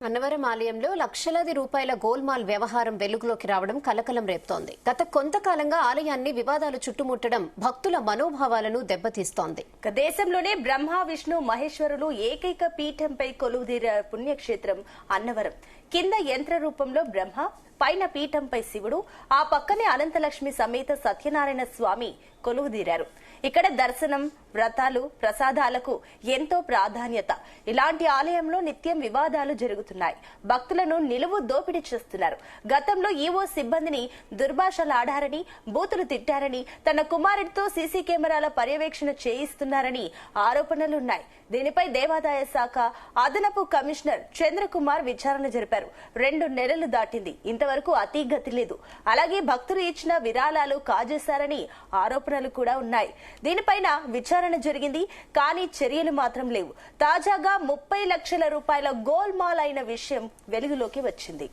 అన్నవరం ఆలయంలో లక్షలాది రూపాయల గోల్మాల్ వ్యవహారం వెలుగులోకి రావడం కలకలం రేపుతోంది. గత కొంతకాలంగా ఆలయాన్ని వివాదాలు చుట్టుముట్టడం భక్తుల మనోభావాలను దెబ్బతీస్తోంది. దేశంలోనే బ్రహ్మ విష్ణు మహేశ్వరులు ఏకైక పీఠంపై కొలువుదీర పుణ్యక్షేత్రం అన్నవరం. కింద యంత్ర రూపంలో బ్రహ్మ, పైన పీఠంపై శివుడు, ఆ పక్కనే అనంతలక్ష్మి సమేత సత్యనారాయణ స్వామి కొలువుదీరారు. ఇక్కడ దర్శనం, వ్రతాలు, ప్రసాదాలకు ఎంతో ప్రాధాన్యత. ఇలాంటి ఆలయంలో నిత్యం వివాదాలు జరుగుతున్నాయి. భక్తులను నిలువు దోపిడీ చేస్తున్నారు. గతంలో ఈవో సిబ్బందిని దుర్భాషలాడారని, బూతులు తిట్టారని, తన కుమారుడితో సీసీ కెమెరాల పర్యవేక్షణ చేయిస్తున్నారని ఆరోపణలున్నాయి. దీనిపై దేవాదాయ శాఖ అదనపు కమిషనర్ చంద్రకుమార్ విచారణ జరిపారు. 2 నెలలు దాటింది, ఇంతవరకు అతీగతి లేదు. అలాగే భక్తులు ఇచ్చిన విరాళాలు కాజేశారని ఆరోపణలు కూడా ఉన్నాయి. దీనిపైన విచారణ జరిగింది, కానీ చర్యలు మాత్రం లేవు. తాజాగా 30 లక్షల రూపాయల గోల్మాల్ అయిన విషయం వెలుగులోకి వచ్చింది.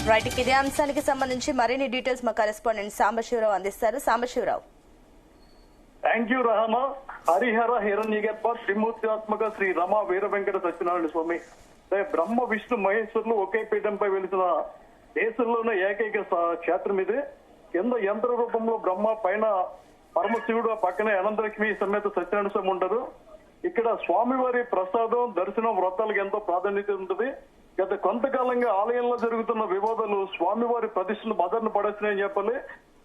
రైట్, ఇదే అంశానికి సంబంధించి మరిన్ని డీటెయిల్స్ మా కరెస్పాండెంట్ సాంబశివరావు అందిస్తారు. సాంబశివరావు. Thank you Rahama. హరిహర హిరణ్యగర్భ త్రిమూర్త్యాత్మక శ్రీ రమా వీర వెంకట సత్యనారాయణ స్వామి బ్రహ్మ విష్ణు మహేశ్వరులు ఒకే పీఠంపై వెలిసిన దేశంలోనే ఏకైక క్షేత్రం ఇది. కింద యంత్ర రూపంలో బ్రహ్మ, పైన పరమశివుడు, పక్కనే అనంతలక్ష్మి సమేత సత్యనారాయణ స్వామి ఉంటారు. ఇక్కడ స్వామివారి ప్రసాదం, దర్శనం, వ్రతాలకు ఎంతో ప్రాధాన్యత ఉంటుంది. గత కొంతకాలంగా ఆలయంలో జరుగుతున్న వివాదాలు స్వామివారి ప్రతిష్టను బదర్ను పడేస్తున్నాయని చెప్పాలి.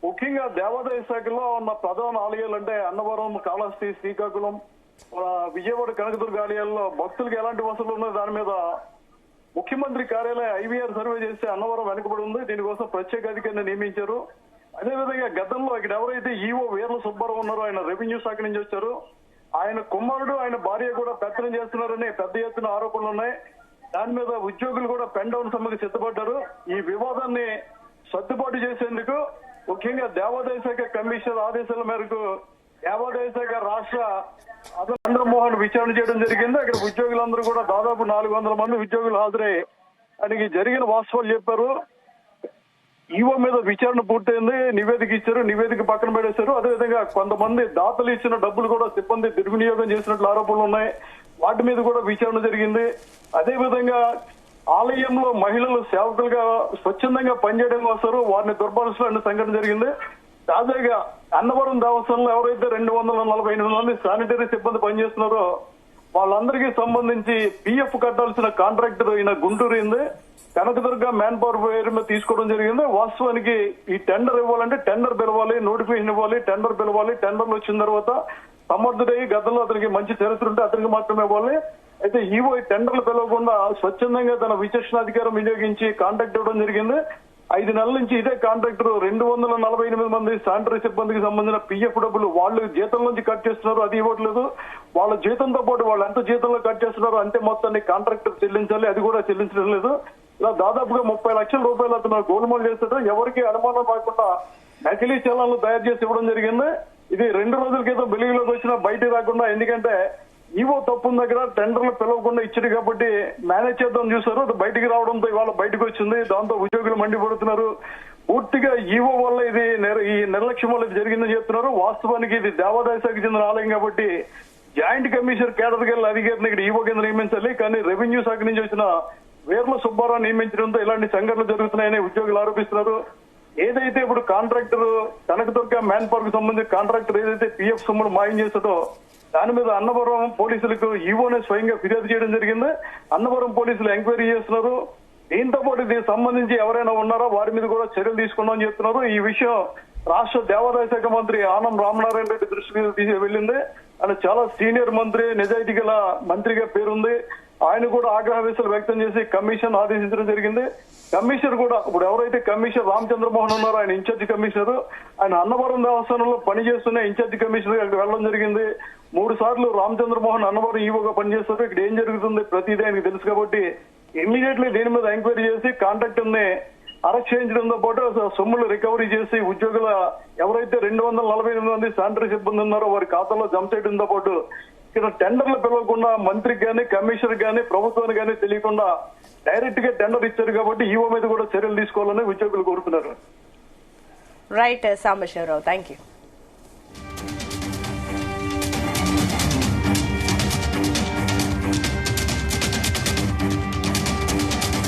ముఖ్యంగా దేవాదాయ శాఖలో ఉన్న ప్రధాన ఆలయాలు అంటే అన్నవరం, కాళహస్తి, శ్రీకాకుళం, విజయవాడ, కనకదుర్గ ఆలయాల్లో భక్తులకు ఎలాంటి వసతులు ఉన్నాయో దాని మీద ముఖ్యమంత్రి కార్యాలయం IVR సర్వే చేస్తే అన్నవరం వెనుకబడి ఉంది. దీనికోసం ప్రత్యేక అధికారిని నియమించారు. అదేవిధంగా గతంలో ఇక్కడ ఎవరైతే ఈవో వీర్ల సుబ్బారావు ఉన్నారో ఆయన రెవెన్యూ శాఖ నుంచి వచ్చారు. ఆయన కుమారుడు, ఆయన భార్య కూడా పెత్తనం చేస్తున్నారని పెద్ద ఎత్తున ఆరోపణలు ఉన్నాయి. దాని మీద ఉద్యోగులు కూడా పెన్ డౌన్ సమ్మెకు సిద్ధపడ్డారు. ఈ వివాదాన్ని సర్దుబాటు చేసేందుకు ముఖ్యంగా దేవాదాయ శాఖ కమిషనర్ ఆదేశాల మేరకు దేవాదాయ శాఖ రాష్ట్ర చంద్రమోహన్ విచారణ చేయడం జరిగింది. అక్కడ ఉద్యోగులందరూ కూడా దాదాపు 400 మంది ఉద్యోగులు హాజరై ఆయనకి జరిగిన వాస్తవాలు చెప్పారు. ఈవో మీద విచారణ పూర్తయింది, నివేదిక ఇచ్చారు, నివేదిక పక్కన పెట్టేశారు. అదేవిధంగా కొంతమంది దాతలు ఇచ్చిన డబ్బులు కూడా సిబ్బంది దుర్వినియోగం చేసినట్లు ఆరోపణలు ఉన్నాయి. వాటి మీద కూడా విచారణ జరిగింది. అదేవిధంగా ఆలయంలో మహిళలు సేవకులుగా స్వచ్ఛందంగా పనిచేయడం వస్తారు, వారిని దుర్భాషలాడిన సంఘటన జరిగింది. తాజాగా అన్నవరం దేవస్థానంలో ఎవరైతే 248 మంది శానిటరీ సిబ్బంది పనిచేస్తున్నారో వాళ్ళందరికీ సంబంధించి PF కట్టాల్సిన కాంట్రాక్టర్ ఈయన గుంటూరు అయింది. కనకదుర్గ మ్యాన్ పవర్ పేరు మీద తీసుకోవడం జరిగింది. వాస్తవానికి ఈ టెండర్ ఇవ్వాలంటే టెండర్ పిలవాలి, నోటిఫికేషన్ ఇవ్వాలి, టెండర్ పిలవాలి. టెండర్లు వచ్చిన తర్వాత సమర్థుడై గతంలో అతనికి మంచి చరిత్ర ఉంటే అతనికి మాత్రమే ఇవ్వాలి. అయితే ఈవో ఈ టెండర్లు పిలవకుండా స్వచ్ఛందంగా తన విచక్షణాధికారం వినియోగించి కాంట్రాక్ట్ ఇవ్వడం జరిగింది. 5 నెలల నుంచి ఇదే కాంట్రాక్టర్ 248 మంది శానిటరీ సిబ్బందికి సంబంధించిన PF డబ్బులు వాళ్ళు జీతం నుంచి కట్ చేస్తున్నారు, అది ఇవ్వట్లేదు. వాళ్ళ జీతంతో పాటు వాళ్ళు ఎంత జీతంలో కట్ చేస్తున్నారో అంతే మొత్తాన్ని కాంట్రాక్టర్ చెల్లించాలి, అది కూడా చెల్లించడం లేదు. ఇలా దాదాపుగా 30 లక్షల రూపాయలు అతను గోల్మాల్ చేస్తాడు. ఎవరికి అనుమానం రాకుండా నకిలీ చలాలను తయారు చేసి ఇవ్వడం జరిగింది. ఇది 2 రోజుల క్రితం వెలుగులోకి వచ్చినా బయటికి రాకుండా, ఎందుకంటే ఈవో తప్పున్న దగ్గర టెండర్లు పిలవకుండా ఇచ్చాడు కాబట్టి మేనేజ్ చేద్దాం చూసారు. అది బయటికి రావడంతో ఇవాళ బయటకు వచ్చింది. దాంతో ఉద్యోగులు మండిపడుతున్నారు. పూర్తిగా ఈవో వల్ల ఇది ఈ నిర్లక్ష్యం వల్ల జరిగిందని చెప్తున్నారు. వాస్తవానికి ఇది దేవాదాయ శాఖకు చెందిన ఆలయం కాబట్టి జాయింట్ కమిషనర్ కేడర్ గల అధికారిని ఇక్కడ ఈవో కింద నియమించాలి. కానీ రెవెన్యూ శాఖ నుంచి వచ్చిన వీర్ల సుబ్బారావు నియమించడంతో ఇలాంటి సంఘటనలు జరుగుతున్నాయని ఉద్యోగులు ఆరోపిస్తున్నారు. ఏదైతే ఇప్పుడు కాంట్రాక్టర్ కనకదుర్గ మ్యాన్ పవర్ కు సంబంధించి కాంట్రాక్టర్ ఏదైతే PF సొమ్ములు మాయం చేశాడో దాని మీద అన్నవరం పోలీసులకు ఈవోనే స్వయంగా ఫిర్యాదు చేయడం జరిగింది. అన్నవరం పోలీసులు ఎంక్వైరీ చేస్తున్నారు. దీంతో పాటు దీనికి సంబంధించి ఎవరైనా ఉన్నారో వారి మీద కూడా చర్యలు తీసుకున్నామని చెప్తున్నారు. ఈ విషయం రాష్ట్ర దేవాదాయ శాఖ మంత్రి ఆనం రామనారాయణ రెడ్డి దృష్టికి వెళ్ళింది. ఆయన చాలా సీనియర్ మంత్రి, నిజాయితీ గల మంత్రిగా పేరుంది. ఆయన కూడా ఆగ్రహవేశాలు వ్యక్తం చేసి కమిషన్ ఆదేశించడం జరిగింది. కమిషనర్ కూడా ఇప్పుడు ఎవరైతే కమిషనర్ రామచంద్రమోహన్ ఉన్నారో ఆయన ఇన్ఛార్జి కమిషనర్, ఆయన అన్నవరం దేవస్థానంలో పనిచేస్తున్న ఇన్ఛార్జి కమిషనర్ అక్కడికి వెళ్ళడం జరిగింది. 3 సార్లు రామచంద్రమోహన్ అన్నవరం ఈవోగా పనిచేస్తారు. ఇక్కడ ఏం జరుగుతుంది ప్రతిదీ ఆయనకు తెలుసు కాబట్టి ఇమ్మీడియట్లీ దీని మీద ఎంక్వైరీ చేసి కాంట్రాక్టర్ ని అరెస్ట్ చేయించడంతో పాటు సొమ్ములు రికవరీ చేసి ఉద్యోగుల ఎవరైతే 248 మంది శానిటరీ సిబ్బంది ఉన్నారో వారి ఖాతాలో జమ చేయడంతో పాటు ఇక్కడ టెండర్లు పిలవకుండా మంత్రికి గానీ కమిషనర్ గానీ ప్రభుత్వానికి గానీ తెలియకుండా డైరెక్ట్ గా టెండర్ ఇచ్చారు కాబట్టి ఈవో మీద కూడా చర్యలు తీసుకోవాలని ఉద్యోగులు కోరుతున్నారు. Right Sambasivarao, thank you.